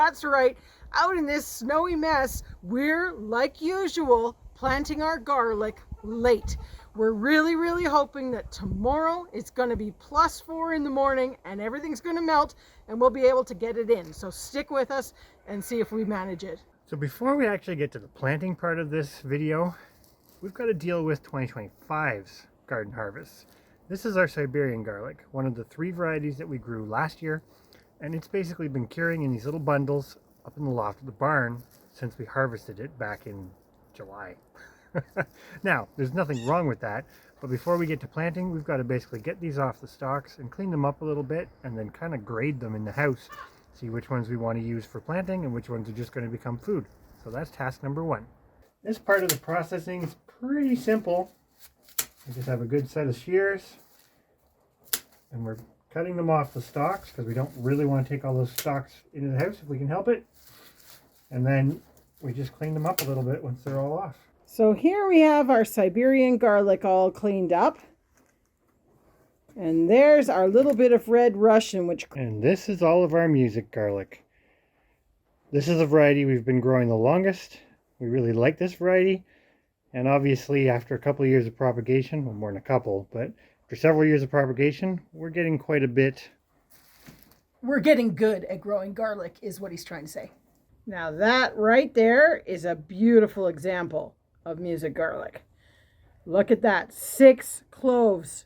That's right. Out in this snowy mess, we're, like usual, planting our garlic late. We're really hoping that tomorrow it's going to be +4 in the morning and everything's going to melt and we'll be able to get it in. So stick with us and see if we manage it. So before we actually get to the planting part of this video, we've got to deal with 2025's garden harvest. This is our Siberian garlic, one of the 3 varieties that we grew last year, and it's basically been curing in these little bundles up in the loft of the barn since we harvested it back in July. Now, there's nothing wrong with that, but before we get to planting, we've got to basically get these off the stalks and clean them up a little bit and then kind of grade them in the house, see which ones we want to use for planting and which ones are just going to become food. So that's task number 1. This part of the processing is pretty simple. We just have a good set of shears and we're cutting them off the stalks because we don't really want to take all those stalks into the house if we can help it. And then we just clean them up a little bit once they're all off. So here we have our Siberian garlic all cleaned up. And there's our little bit of red Russian, And this is all of our music garlic. This is a variety we've been growing the longest. We really like this variety. And obviously after a couple of years of propagation, well, more than a couple, but after several years of propagation, we're getting quite a bit. We're getting good at growing garlic is what he's trying to say. Now that right there is a beautiful example of music garlic. Look at that, 6 cloves.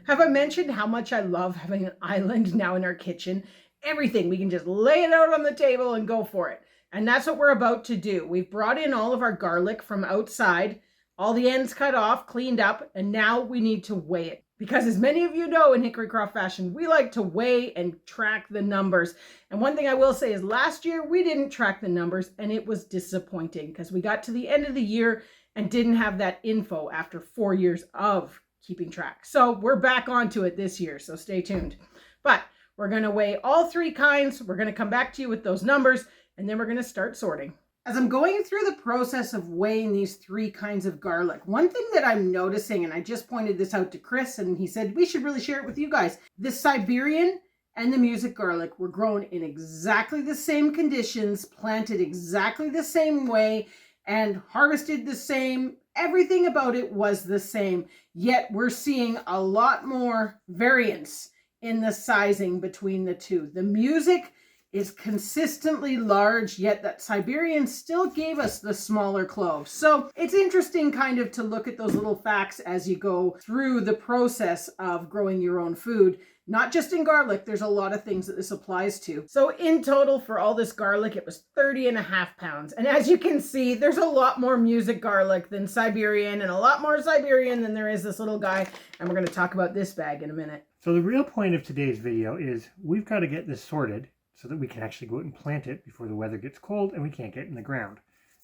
Have I mentioned how much I love having an island now in our kitchen? Everything, we can just lay it out on the table and go for it. And that's what we're about to do. We've brought in all of our garlic from outside, all the ends cut off, cleaned up, and now we need to weigh it. Because as many of you know in Hickorycroft fashion, we like to weigh and track the numbers. And one thing I will say is last year we didn't track the numbers and it was disappointing because we got to the end of the year and didn't have that info after 4 years of keeping track. So we're back onto it this year, so stay tuned. But we're going to weigh all 3 kinds. We're going to come back to you with those numbers and then we're going to start sorting. As I'm going through the process of weighing these 3 kinds of garlic, one thing that I'm noticing, and I just pointed this out to Chris, and he said we should really share it with you guys. The Siberian and the music garlic were grown in exactly the same conditions, planted exactly the same way, and harvested the same. Everything about it was the same, yet we're seeing a lot more variance in the sizing between the 2. The music is consistently large, yet that Siberian still gave us the smaller cloves. So it's interesting kind of to look at those little facts as you go through the process of growing your own food. Not just in garlic, there's a lot of things that this applies to. So in total for all this garlic, it was 30.5 pounds. And as you can see, there's a lot more music garlic than Siberian and a lot more Siberian than there is this little guy. And we're going to talk about this bag in a minute. So the real point of today's video is we've got to get this sorted so that we can actually go out and plant it before the weather gets cold and we can't get in the ground.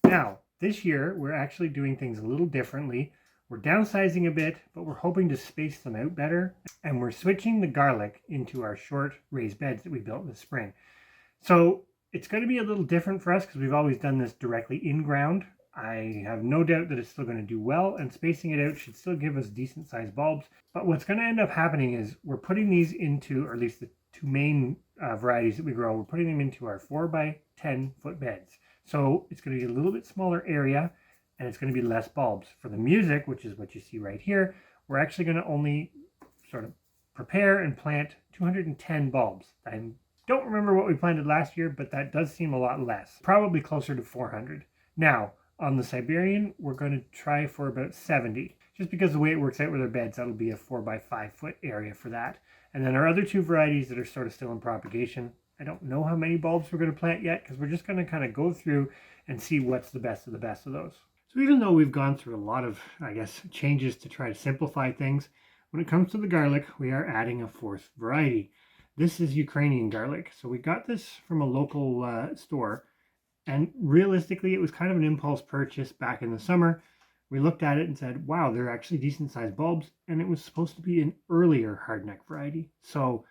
Now, this year, we're actually doing things a little differently. We're downsizing a bit, but we're hoping to space them out better. And we're switching the garlic into our short raised beds that we built in the spring. So it's going to be a little different for us because we've always done this directly in ground. I have no doubt that it's still going to do well, and spacing it out should still give us decent sized bulbs. But what's going to end up happening is we're putting these into, or at least the 2 main varieties that we grow, we're putting them into our 4 by 10 foot beds. So it's going to be a little bit smaller area and it's going to be less bulbs. For the music, which is what you see right here, we're actually going to only sort of prepare and plant 210 bulbs. I don't remember what we planted last year, but that does seem a lot less, probably closer to 400. Now, on the Siberian, we're going to try for about 70. Just because the way it works out with our beds, that'll be a 4 by 5 foot area for that. And then our other 2 varieties that are sort of still in propagation, I don't know how many bulbs we're going to plant yet because we're just going to kind of go through and see what's the best of those. So even though we've gone through a lot of, I guess, changes to try to simplify things, when it comes to the garlic, we are adding a 4th variety. This is Ukrainian garlic. So we got this from a local store. And realistically, it was kind of an impulse purchase back in the summer. We looked at it and said, wow, they're actually decent sized bulbs. And it was supposed to be an earlier hardneck variety. So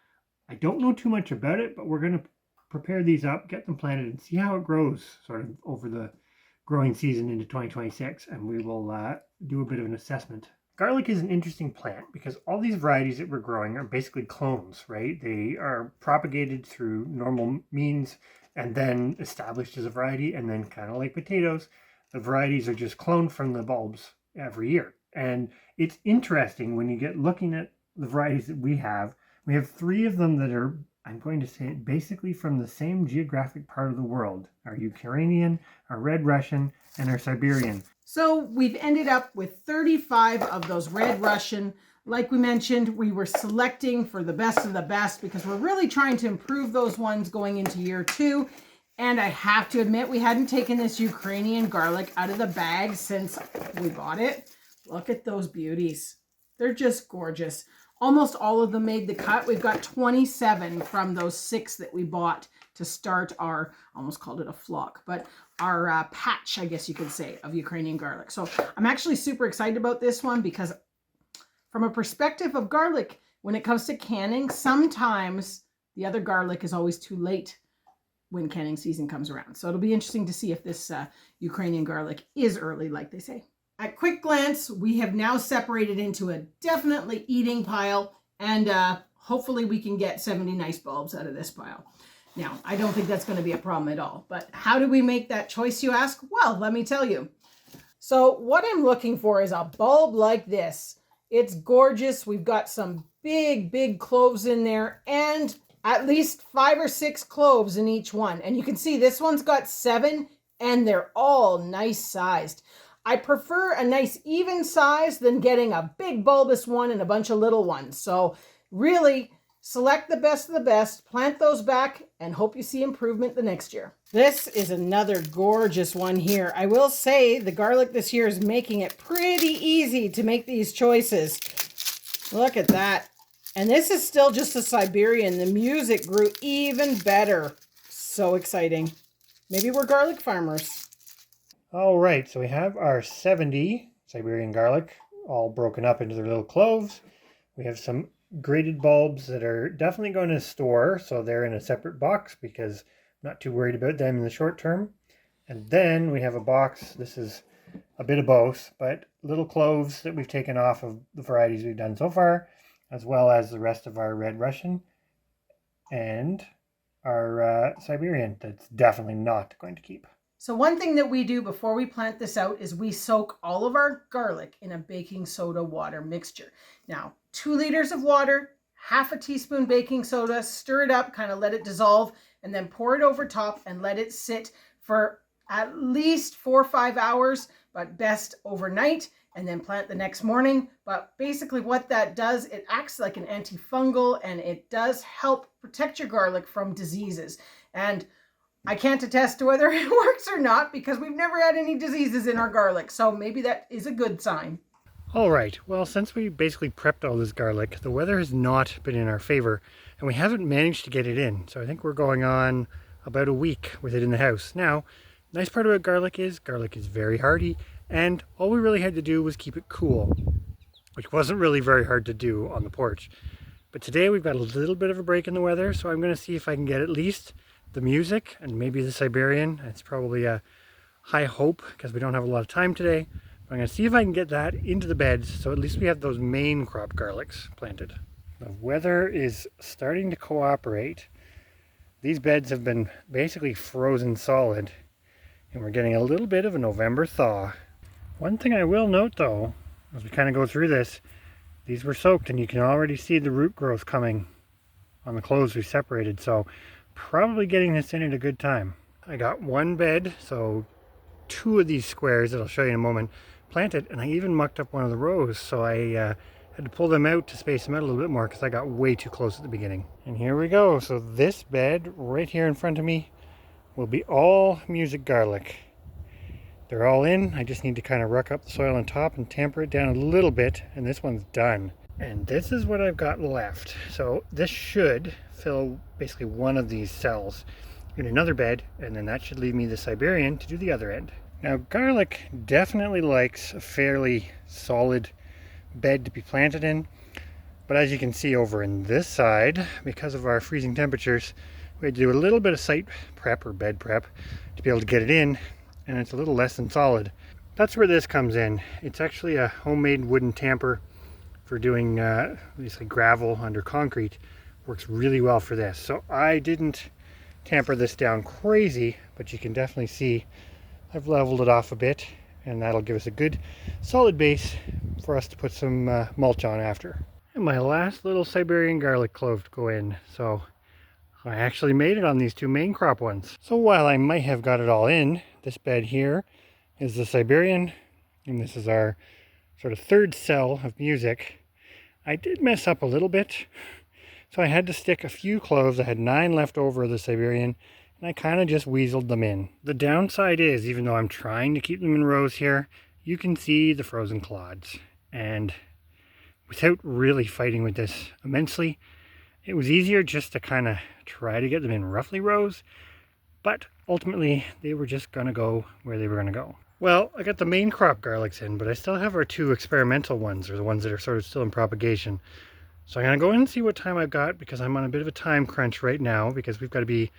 I don't know too much about it, but we're going to prepare these up, get them planted, and see how it grows sort of over the growing season into 2026. And we will do a bit of an assessment Garlic is an interesting plant because all these varieties that we're growing are basically clones, right? They are propagated through normal means and then established as a variety, and then kind of like potatoes, the varieties are just cloned from the bulbs every year. And it's interesting when you get looking at the varieties that we have. We have 3 of them that are, I'm going to say it, basically from the same geographic part of the world. Our Ukrainian, our Red Russian, and our Siberian. So we've ended up with 35 of those Red Russian. Like we mentioned, we were selecting for the best of the best because we're really trying to improve those ones going into year 2. And I have to admit, we hadn't taken this Ukrainian garlic out of the bag since we bought it. Look at those beauties. They're just gorgeous. Almost all of them made the cut. We've got 27 from those 6 that we bought to start our, almost called it a flock, but our patch, I guess you could say, of Ukrainian garlic. So I'm actually super excited about this one because from a perspective of garlic, when it comes to canning, sometimes the other garlic is always too late when canning season comes around. So it'll be interesting to see if this Ukrainian garlic is early, like they say. At quick glance, we have now separated into a definitely eating pile, and hopefully we can get 70 nice bulbs out of this pile. Now, I don't think that's going to be a problem at all, but how do we make that choice, you ask? Well, let me tell you. So what I'm looking for is a bulb like this. It's gorgeous. We've got some big, big cloves in there and at least 5 or 6 cloves in each one. And you can see this one's got 7 and they're all nice sized. I prefer a nice even size than getting a big bulbous one and a bunch of little ones. So really select the best of the best, plant those back, and hope you see improvement the next year. This is another gorgeous one here. I will say the garlic this year is making it pretty easy to make these choices. Look at that. And this is still just a Siberian. The music grew even better. So exciting. Maybe we're garlic farmers. All right, so we have our 70 Siberian garlic all broken up into their little cloves. We have some graded bulbs that are definitely going to store, so they're in a separate box because I'm not too worried about them in the short term. And then we have a box, this is a bit of both, but little cloves that we've taken off of the varieties we've done so far, as well as the rest of our Red Russian and our Siberian that's definitely not going to keep. So one thing that we do before we plant this out is we soak all of our garlic in a baking soda water mixture. Now, 2 liters of water, half a teaspoon baking soda, stir it up, kind of let it dissolve, and then pour it over top and let it sit for at least 4 or 5 hours, but best overnight, and then plant the next morning. But basically what that does, it acts like an antifungal and it does help protect your garlic from diseases. And I can't attest to whether it works or not because we've never had any diseases in our garlic. So maybe that is a good sign. All right, well, since we basically prepped all this garlic, the weather has not been in our favor and we haven't managed to get it in. So I think we're going on about a week with it in the house. Now, nice part about garlic is very hardy, and all we really had to do was keep it cool, which wasn't really very hard to do on the porch. But today we've got a little bit of a break in the weather, so I'm going to see if I can get at least the music and maybe the Siberian. It's probably a high hope because we don't have a lot of time today. But I'm going to see if I can get that into the beds so at least we have those main crop garlics planted. The weather is starting to cooperate. These beds have been basically frozen solid and we're getting a little bit of a November thaw. One thing I will note though, as we kind of go through this, these were soaked and you can already see the root growth coming on the cloves we separated. So probably getting this in at a good time. I got one bed, so 2 of these squares that I'll show you in a moment, planted, and I even mucked up one of the rows, so I had to pull them out to space them out a little bit more because I got way too close at the beginning. And here we go. So this bed right here in front of me will be all music garlic. They're all in. I just need to kind of ruck up the soil on top and tamper it down a little bit, and this one's done. And this is what I've got left. So this should fill basically one of these cells in another bed, and then that should leave me the Siberian to do the other end. Now garlic definitely likes a fairly solid bed to be planted in, but as you can see over in this side, because of our freezing temperatures, we had to do a little bit of site prep or bed prep to be able to get it in, and it's a little less than solid. that's where this comes in. It's actually a homemade wooden tamper for doing basically gravel under concrete. Works really well for this. So I didn't tamper this down crazy, but you can definitely see I've leveled it off a bit, and that'll give us a good solid base for us to put some mulch on after. And my last little Siberian garlic clove to go in. So I actually made it on these two main crop ones. So while I might have got it all in, this bed here is the Siberian, and this is our sort of third cell of music. I did mess up a little bit, so I had to stick a few cloves. I had 9 left over of the Siberian, and I kind of just weaseled them in. The downside is, even though I'm trying to keep them in rows here, you can see the frozen clods. And without really fighting with this immensely, it was easier just to kind of try to get them in roughly rows, but ultimately they were just going to go where they were going to go. Well, I got the main crop garlics in, but I still have our 2 experimental ones, or the ones that are sort of still in propagation. So I'm going to go in and see what time I've got, because I'm on a bit of a time crunch right now, because we've got to be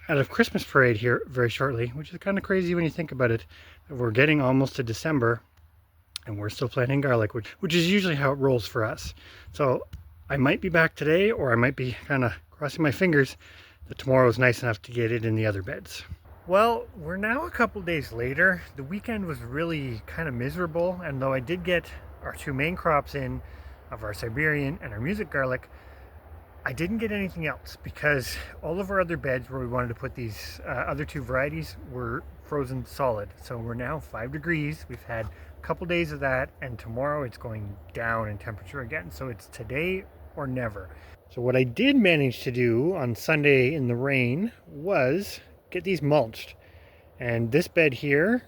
out of Christmas parade here very shortly, which is kind of crazy when you think about it. We're getting almost to December, and we're still planting garlic, which is usually how it rolls for us. So I might be back today, or I might be kind of crossing my fingers that tomorrow is nice enough to get it in the other beds. Well, we're now a couple days later. The weekend was really kind of miserable, and though I did get our 2 main crops in of our Siberian and our music garlic, I didn't get anything else because all of our other beds where we wanted to put these other 2 varieties were frozen solid. So we're now 5 degrees. We've had a couple days of that, and tomorrow it's going down in temperature again. So it's today or never. So what I did manage to do on Sunday in the rain was get these mulched. And this bed here,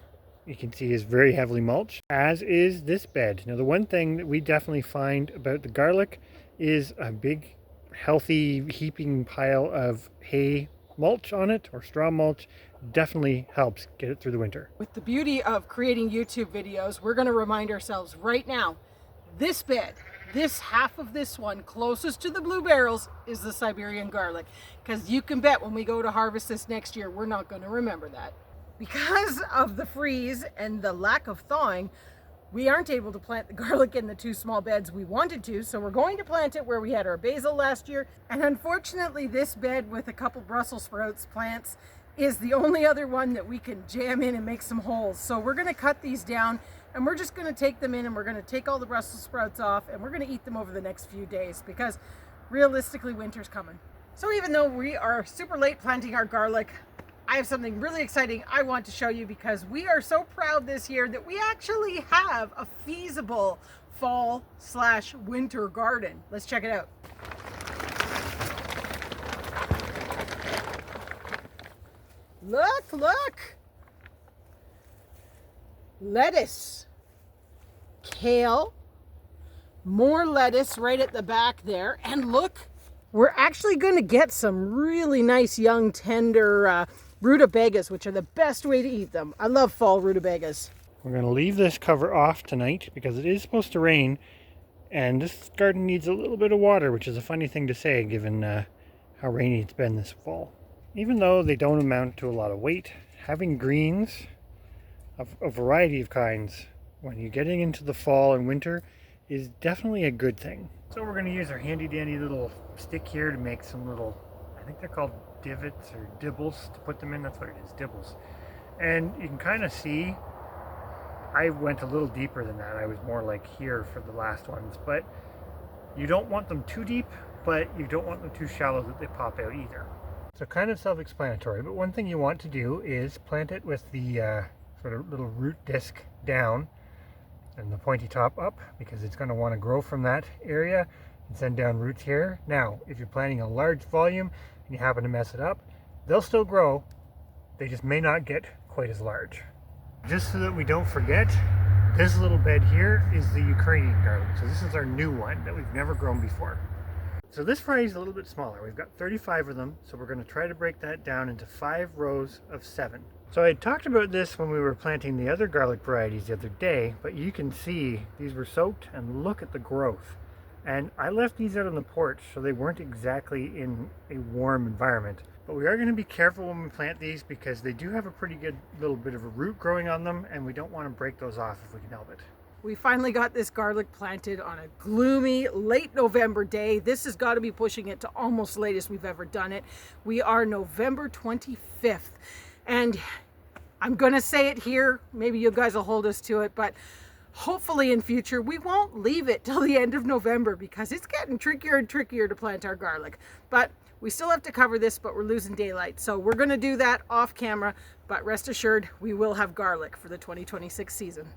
you can see, is very heavily mulched, as is this bed. Now the one thing that we definitely find about the garlic is a big healthy heaping pile of hay mulch on it, or straw mulch, definitely helps get it through the winter. With the beauty of creating YouTube videos, we're going to remind ourselves right now, this bed, this half of this one closest to the blue barrels is the Siberian garlic, because you can bet when we go to harvest this next year, we're not going to remember that. Because of the freeze and the lack of thawing, we aren't able to plant the garlic in the 2 small beds we wanted to, so we're going to plant it where we had our basil last year. And unfortunately, this bed with a couple Brussels sprouts plants is the only other one that we can jam in and make some holes. So we're going to cut these down, and we're just going to take them in, and we're going to take all the Brussels sprouts off, and we're going to eat them over the next few days, because realistically, winter's coming. So even though we are super late planting our garlic, I have something really exciting I want to show you, because we are so proud this year that we actually have a feasible fall/winter garden. Let's check it out. Look! Lettuce, kale, more lettuce right at the back there, and look, we're actually going to get some really nice young tender rutabagas, which are the best way to eat them. I love fall rutabagas. We're going to leave this cover off tonight because it is supposed to rain, and this garden needs a little bit of water, which is a funny thing to say given how rainy it's been this fall. Even though they don't amount to a lot of weight, having greens of a variety of kinds when you're getting into the fall and winter is definitely a good thing. So we're going to use our handy dandy little stick here to make some little, I think they're called divots or dibbles to put them in. That's what it is, dibbles. And you can kind of see I went a little deeper than that. I was more like here for the last ones, but you don't want them too deep, but you don't want them too shallow that they pop out either. So kind of self-explanatory, but one thing you want to do is plant it with the sort of little root disc down and the pointy top up, because it's going to want to grow from that area and send down roots here. Now, if you're planting a large volume and you happen to mess it up, they'll still grow. They just may not get quite as large. Just so that we don't forget, this little bed here is the Ukrainian garlic. So this is our new one that we've never grown before. So this variety is a little bit smaller. We've got 35 of them, so we're going to try to break that down into 5 rows of 7. So I had talked about this when we were planting the other garlic varieties the other day, but you can see these were soaked, and look at the growth. And I left these out on the porch, so they weren't exactly in a warm environment. But we are going to be careful when we plant these because they do have a pretty good little bit of a root growing on them, and we don't want to break those off if we can help it. We finally got this garlic planted on a gloomy late November day. This has got to be pushing it to almost latest we've ever done it. We are November 25th, and I'm going to say it here. Maybe you guys will hold us to it, but hopefully in future we won't leave it till the end of November because it's getting trickier and trickier to plant our garlic. But we still have to cover this, but we're losing daylight. So we're going to do that off camera, but rest assured we will have garlic for the 2026 season.